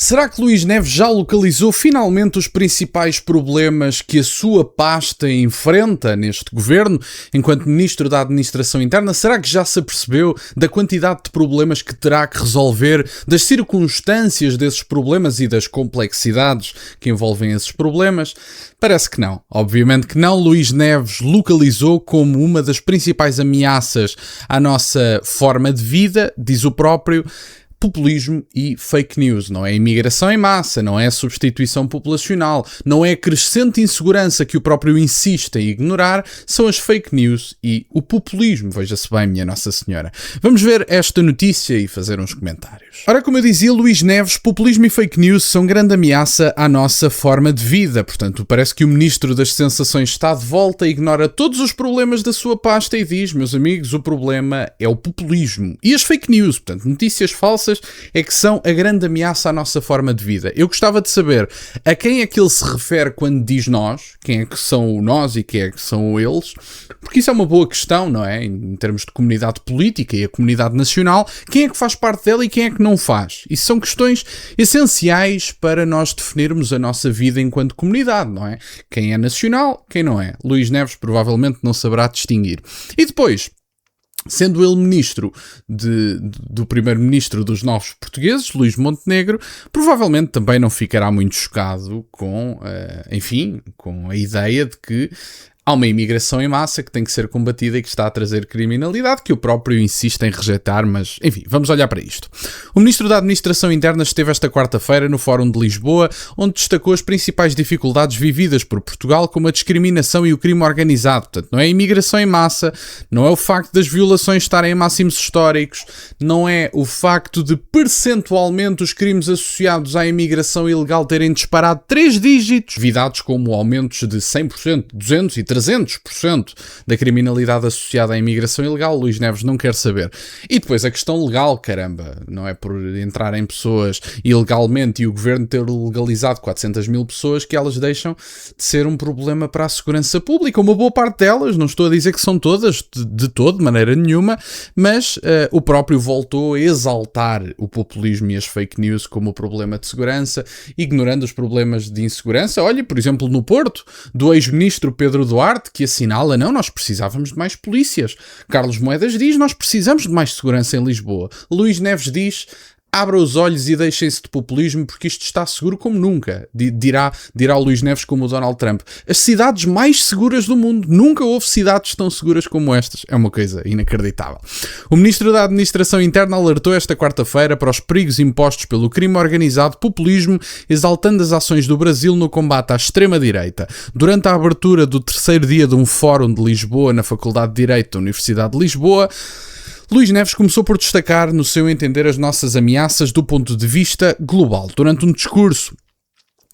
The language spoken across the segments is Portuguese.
Será que Luís Neves já localizou finalmente os principais problemas que a sua pasta enfrenta neste governo, enquanto Ministro da Administração Interna? Será que já se apercebeu da quantidade de problemas que terá que resolver, das circunstâncias desses problemas e das complexidades que envolvem esses problemas? Parece que não. Obviamente que não. Luís Neves localizou como uma das principais ameaças à nossa forma de vida, diz o próprio, populismo e fake news. Não é imigração em massa, não é a substituição populacional, não é a crescente insegurança que o próprio insiste em ignorar, são as fake news e o populismo. Veja-se bem, minha Nossa Senhora. Vamos ver esta notícia e fazer uns comentários. Ora, como eu dizia, Luís Neves, populismo e fake news são grande ameaça à nossa forma de vida. Portanto, parece que o Ministro das Sensações está de volta, ignora todos os problemas da sua pasta e diz, meus amigos, o problema é o populismo. E as fake news, portanto, notícias falsas, é que são a grande ameaça à nossa forma de vida. Eu gostava de saber a quem é que ele se refere quando diz nós, quem é que são o nós e quem é que são o eles, porque isso é uma boa questão, não é? Em termos de comunidade política e a comunidade nacional, quem é que faz parte dela e quem é que não faz? Isso são questões essenciais para nós definirmos a nossa vida enquanto comunidade, não é? Quem é nacional, quem não é? Luís Neves provavelmente não saberá distinguir. E depois, sendo ele ministro do primeiro-ministro dos novos portugueses, Luís Montenegro, provavelmente também não ficará muito chocado com, com a ideia de que há uma imigração em massa que tem que ser combatida e que está a trazer criminalidade, que o próprio insiste em rejeitar, mas, enfim, vamos olhar para isto. O Ministro da Administração Interna esteve esta quarta-feira no Fórum de Lisboa, onde destacou as principais dificuldades vividas por Portugal, como a discriminação e o crime organizado. Portanto, não é a imigração em massa, não é o facto das violações estarem em máximos históricos, não é o facto de, percentualmente, os crimes associados à imigração ilegal terem disparado 3 dígitos, vidados como aumentos de 100%, 200% e 300% da criminalidade associada à imigração ilegal. Luís Neves não quer saber. E depois a questão legal, caramba, não é por entrarem pessoas ilegalmente e o governo ter legalizado 400 mil pessoas que elas deixam de ser um problema para a segurança pública. Uma boa parte delas, não estou a dizer que são todas, de todo, de maneira nenhuma, mas o próprio voltou a exaltar o populismo e as fake news como o problema de segurança, ignorando os problemas de insegurança. Olha, por exemplo, no Porto, do ex-ministro Pedro Duarte, que assinala, não, nós precisávamos de mais polícias. Carlos Moedas diz, nós precisamos de mais segurança em Lisboa. Luís Neves diz, abra os olhos e deixem-se de populismo porque isto está seguro como nunca, dirá o Luís Neves como o Donald Trump. As cidades mais seguras do mundo, nunca houve cidades tão seguras como estas. É uma coisa inacreditável. O Ministro da Administração Interna alertou esta quarta-feira para os perigos impostos pelo crime organizado, populismo, exaltando as ações do Brasil no combate à extrema-direita. Durante a abertura do terceiro dia de um fórum de Lisboa na Faculdade de Direito da Universidade de Lisboa, Luís Neves começou por destacar, no seu entender, as nossas ameaças do ponto de vista global. Durante um discurso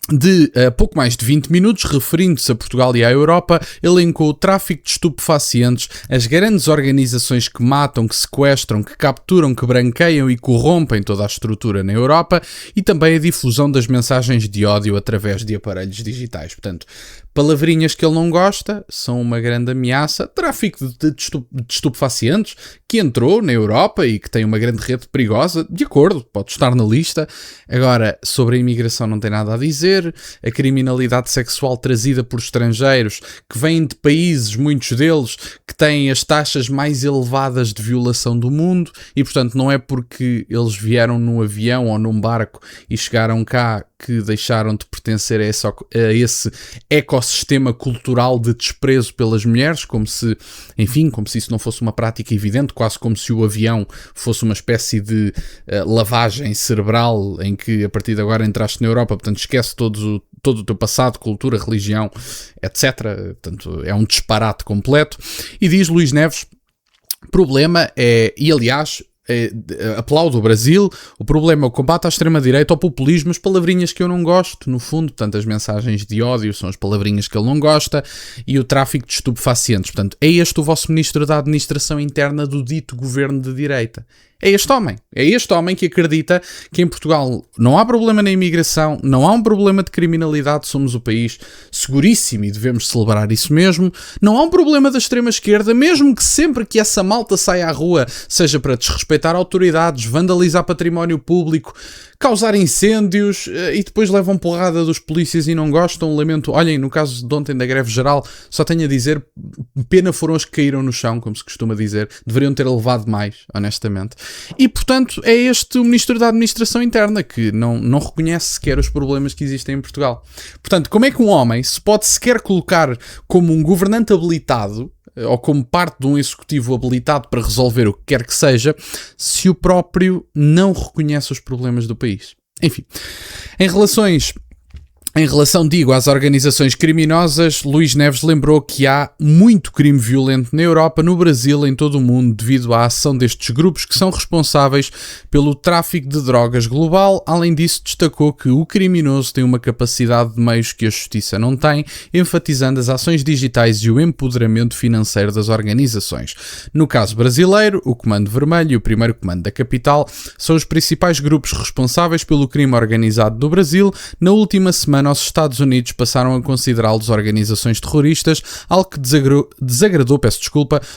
de pouco mais de 20 minutos, referindo-se a Portugal e à Europa, elencou o tráfico de estupefacientes, as grandes organizações que matam, que sequestram, que capturam, que branqueiam e corrompem toda a estrutura na Europa e também a difusão das mensagens de ódio através de aparelhos digitais. Portanto, palavrinhas que ele não gosta são uma grande ameaça. Tráfico de estupefacientes, que entrou na Europa e que tem uma grande rede perigosa, de acordo, pode estar na lista. Agora, sobre a imigração não tem nada a dizer. A criminalidade sexual trazida por estrangeiros, que vêm de países, muitos deles, que têm as taxas mais elevadas de violação do mundo e, portanto, não é porque eles vieram num avião ou num barco e chegaram cá que deixaram de pertencer a esse ecossistema cultural de desprezo pelas mulheres, como se isso não fosse uma prática evidente, quase como se o avião fosse uma espécie de lavagem cerebral em que a partir de agora entraste na Europa, portanto esquece todo o teu passado, cultura, religião, etc. Portanto, é um disparate completo. E diz Luís Neves, problema é, e aliás, aplaudo o Brasil, o problema é o combate à extrema-direita, ao populismo, as palavrinhas que eu não gosto, no fundo, portanto as mensagens de ódio são as palavrinhas que ele não gosta e o tráfico de estupefacientes. Portanto, é este o vosso Ministro da Administração Interna do dito governo de direita. É este homem que acredita que em Portugal não há problema na imigração, não há um problema de criminalidade, somos o país seguríssimo e devemos celebrar isso mesmo, não há um problema da extrema-esquerda, mesmo que sempre que essa malta saia à rua seja para desrespeitar desrespeitar autoridades, vandalizar património público, causar incêndios e depois levam porrada dos polícias e não gostam. Lamento. Olhem, no caso de ontem da greve geral, só tenho a dizer, pena foram os que caíram no chão, como se costuma dizer. Deveriam ter levado mais, honestamente. E, portanto, é este o Ministro da Administração Interna, que não reconhece sequer os problemas que existem em Portugal. Portanto, como é que um homem se pode sequer colocar como um governante habilitado, ou como parte de um executivo habilitado para resolver o que quer que seja, se o próprio não reconhece os problemas do país? Enfim, em relação, digo, às organizações criminosas, Luís Neves lembrou que há muito crime violento na Europa, no Brasil, em todo o mundo, devido à ação destes grupos que são responsáveis pelo tráfico de drogas global. Além disso, destacou que o criminoso tem uma capacidade de meios que a justiça não tem, enfatizando as ações digitais e o empoderamento financeiro das organizações. No caso brasileiro, o Comando Vermelho e o Primeiro Comando da Capital são os principais grupos responsáveis pelo crime organizado no Brasil. Na última semana, os Estados Unidos passaram a considerá-los organizações terroristas, algo que desagradou,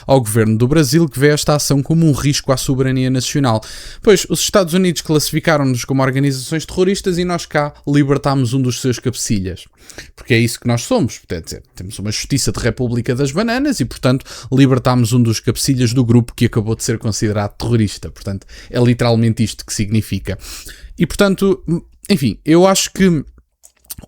ao governo do Brasil, que vê esta ação como um risco à soberania nacional. Pois, os Estados Unidos classificaram-nos como organizações terroristas e nós cá libertámos um dos seus cabecilhas. Porque é isso que nós somos. Portanto, temos uma justiça de República das Bananas e, portanto, libertámos um dos cabecilhas do grupo que acabou de ser considerado terrorista. Portanto, é literalmente isto que significa. E, portanto, enfim, eu acho que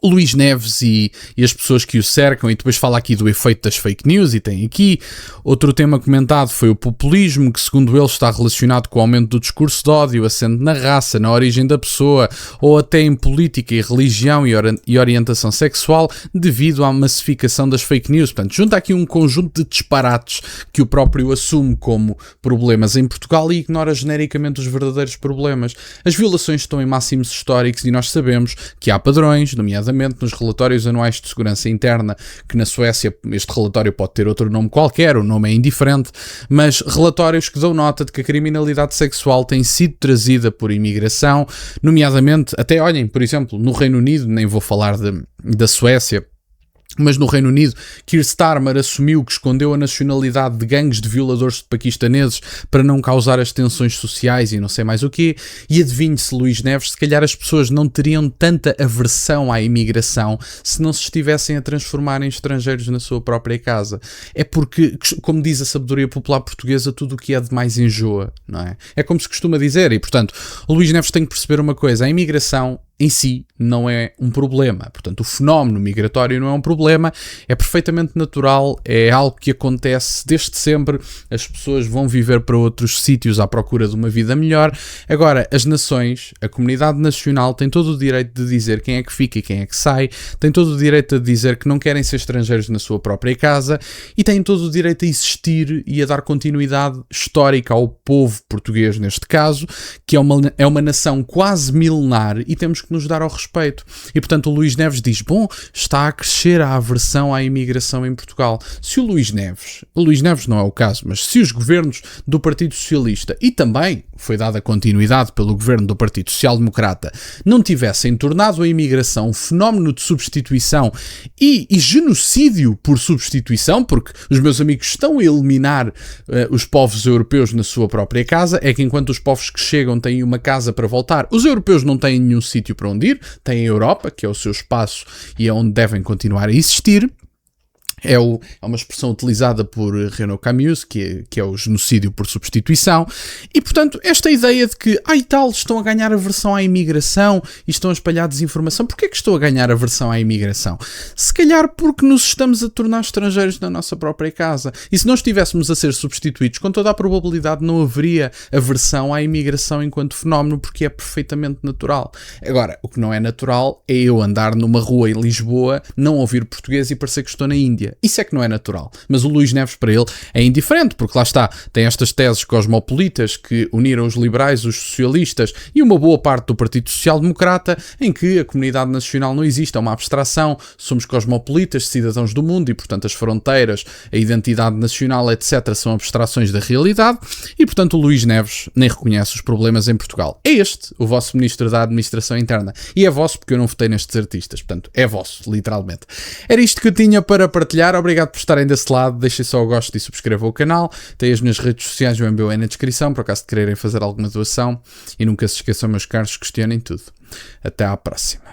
o Luís Neves e as pessoas que o cercam, e depois fala aqui do efeito das fake news, e tem aqui outro tema comentado, foi o populismo, que segundo ele está relacionado com o aumento do discurso de ódio, assente na raça, na origem da pessoa, ou até em política e religião e orientação sexual, devido à massificação das fake news. Portanto, junta aqui um conjunto de disparates que o próprio assume como problemas em Portugal e ignora genericamente os verdadeiros problemas. As violações estão em máximos históricos e nós sabemos que há padrões, nomeadamente nos relatórios anuais de segurança interna, que na Suécia este relatório pode ter outro nome qualquer, o nome é indiferente, mas relatórios que dão nota de que a criminalidade sexual tem sido trazida por imigração, nomeadamente, até olhem, por exemplo, no Reino Unido, nem vou falar da Suécia, mas no Reino Unido, Keir Starmer assumiu que escondeu a nacionalidade de gangues de violadores de paquistaneses para não causar as tensões sociais e não sei mais o quê. E adivinhe-se, Luís Neves, se calhar as pessoas não teriam tanta aversão à imigração se não se estivessem a transformar em estrangeiros na sua própria casa. É porque, como diz a sabedoria popular portuguesa, tudo o que é demais enjoa, não é? É como se costuma dizer, e portanto, o Luís Neves tem que perceber uma coisa: a imigração em si não é um problema. Portanto, o fenómeno migratório não é um problema, é perfeitamente natural, é algo que acontece desde sempre. As pessoas vão viver para outros sítios à procura de uma vida melhor. Agora, as nações, a comunidade nacional tem todo o direito de dizer quem é que fica e quem é que sai, tem todo o direito de dizer que não querem ser estrangeiros na sua própria casa e tem todo o direito a existir e a dar continuidade histórica ao povo português, neste caso, que é uma nação quase milenar, e temos que nos dar ao respeito. E portanto o Luís Neves diz, bom, está a crescer a aversão à imigração em Portugal. Se o Luís Neves não é o caso, mas se os governos do Partido Socialista, e também foi dada continuidade pelo governo do Partido Social Democrata, não tivessem tornado a imigração um fenómeno de substituição e genocídio por substituição, porque os meus amigos estão a eliminar os povos europeus na sua própria casa, é que enquanto os povos que chegam têm uma casa para voltar, os europeus não têm nenhum sítio para onde ir, têm a Europa, que é o seu espaço e é onde devem continuar a existir. É uma expressão utilizada por Renaud Camus, que é o genocídio por substituição, e portanto esta ideia de que estão a ganhar aversão à imigração e estão a espalhar desinformação. Porquê que estou a ganhar aversão à imigração? Se calhar porque nos estamos a tornar estrangeiros na nossa própria casa, e se não estivéssemos a ser substituídos, com toda a probabilidade não haveria aversão à imigração enquanto fenómeno, porque é perfeitamente natural. Agora, o que não é natural é eu andar numa rua em Lisboa, não ouvir português e parecer que estou na Índia. Isso é que não é natural. Mas o Luís Neves, para ele, é indiferente, porque lá está, tem estas teses cosmopolitas que uniram os liberais, os socialistas e uma boa parte do Partido Social Democrata, em que a comunidade nacional não existe, é uma abstração, somos cosmopolitas, cidadãos do mundo, e portanto as fronteiras, a identidade nacional, etc., são abstrações da realidade, e portanto o Luís Neves nem reconhece os problemas em Portugal. É este o vosso Ministro da Administração Interna, e é vosso porque eu não votei nestes artistas, portanto é vosso, literalmente. Era isto que eu tinha para partilhar partilhar, obrigado por estarem desse lado, deixem só o gosto e subscrevam o canal, tem as minhas redes sociais, o MBA na descrição, por acaso de quererem fazer alguma doação, e nunca se esqueçam, meus caros, questionem tudo. Até à próxima.